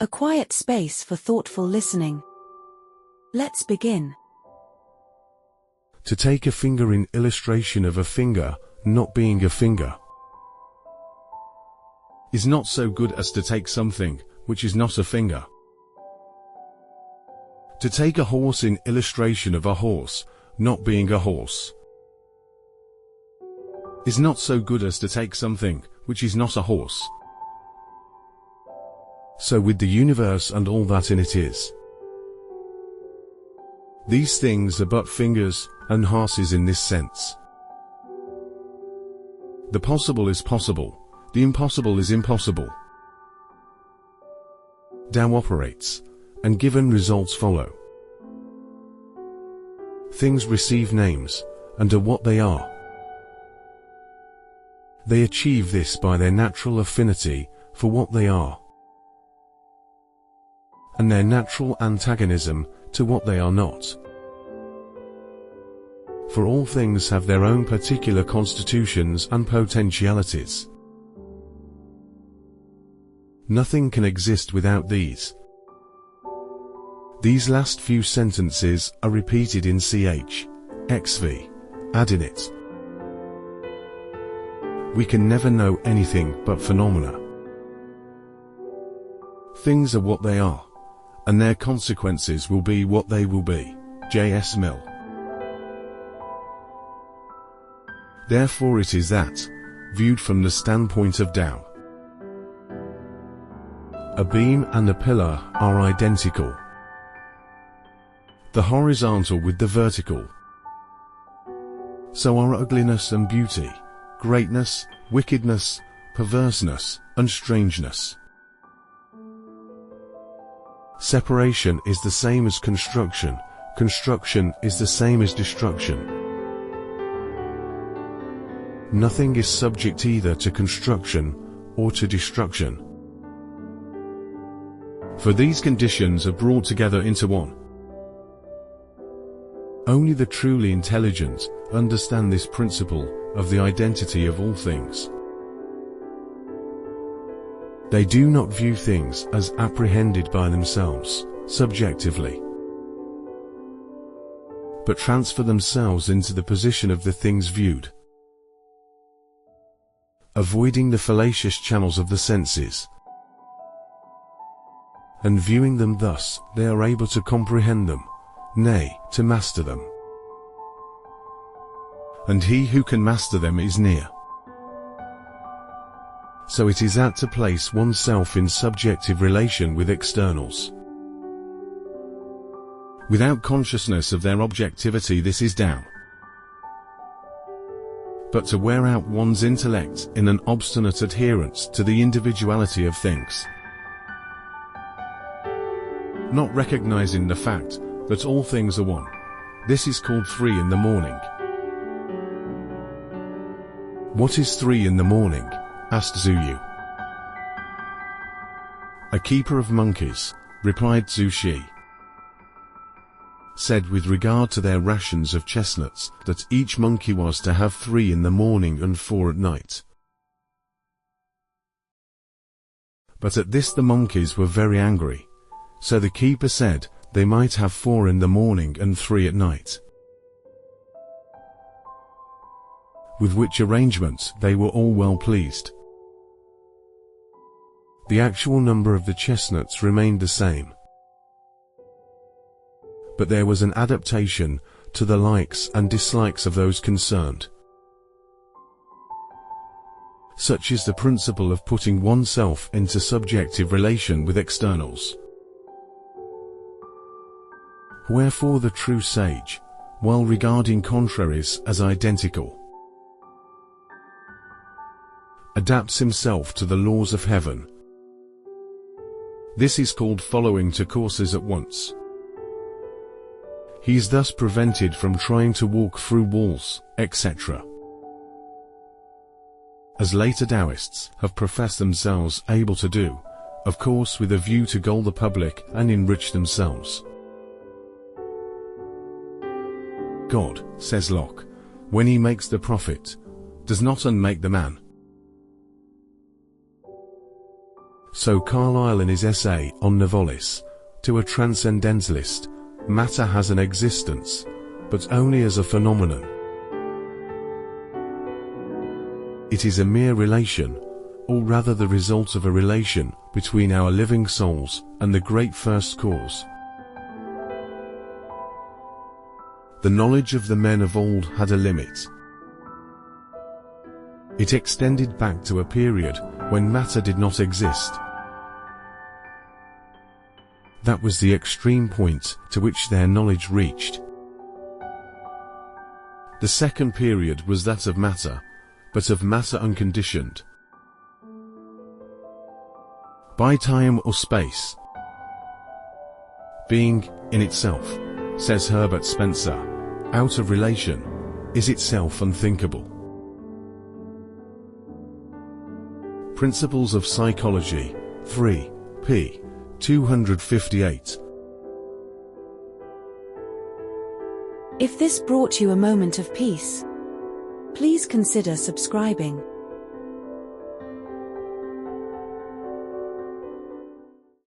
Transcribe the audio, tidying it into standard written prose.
A quiet space for thoughtful listening. Let's begin. To take a finger in illustration of a finger not being a finger is not so good as to take something which is not a finger. To take a horse in illustration of a horse not being a horse is not so good as to take something which is not a horse. So with the universe and all that in it is. These things are but fingers and horses in this sense. The possible is possible, the impossible is impossible. Tao operates, and given results follow. Things receive names, and are what they are. They achieve this by their natural affinity for what they are, and their natural antagonism to what they are not. For all things have their own particular constitutions and potentialities. Nothing can exist without these. These last few sentences are repeated in xv. Add in it. We can never know anything but phenomena. Things are what they are, and their consequences will be what they will be. J.S. Mill. Therefore it is that, viewed from the standpoint of Tao, a beam and a pillar are identical. The horizontal with the vertical. So are ugliness and beauty, greatness, wickedness, perverseness, and strangeness. Separation is the same as construction, construction is the same as destruction. Nothing is subject either to construction or to destruction. For these conditions are brought together into one. Only the truly intelligent understand this principle of the identity of all things. They do not view things as apprehended by themselves, subjectively, but transfer themselves into the position of the things viewed, avoiding the fallacious channels of the senses. And viewing them thus, they are able to comprehend them, nay, to master them. And he who can master them is near. So it is apt to place oneself in subjective relation with externals. Without consciousness of their objectivity, this is Tao. But to wear out one's intellect in an obstinate adherence to the individuality of things, not recognizing the fact that all things are one. This is called 3 in the morning. What is 3 in the morning? Asked Zhuyu. A keeper of monkeys, replied Zhu Shi, said with regard to their rations of chestnuts that each monkey was to have 3 in the morning and 4 at night. But at this the monkeys were very angry. So the keeper said they might have 4 in the morning and 3 at night. With which arrangement they were all well pleased. The actual number of the chestnuts remained the same, but there was an adaptation to the likes and dislikes of those concerned. Such is the principle of putting oneself into subjective relation with externals. Wherefore the true sage, while regarding contraries as identical, adapts himself to the laws of heaven. This is called following two courses at once. He is thus prevented from trying to walk through walls, etc., as later Daoists have professed themselves able to do, of course with a view to gull the public and enrich themselves. God, says Locke, when he makes the prophet, does not unmake the man. So Carlyle in his essay on Novalis, to a transcendentalist, matter has an existence, but only as a phenomenon. It is a mere relation, or rather the result of a relation between our living souls and the great first cause. The knowledge of the men of old had a limit. It extended back to a period when matter did not exist. That was the extreme point to which their knowledge reached. The second period was that of matter, but of matter unconditioned by time or space. Being, in itself, says Herbert Spencer, out of relation, is itself unthinkable. Principles of Psychology, 3, p. 258. If this brought you a moment of peace, please consider subscribing.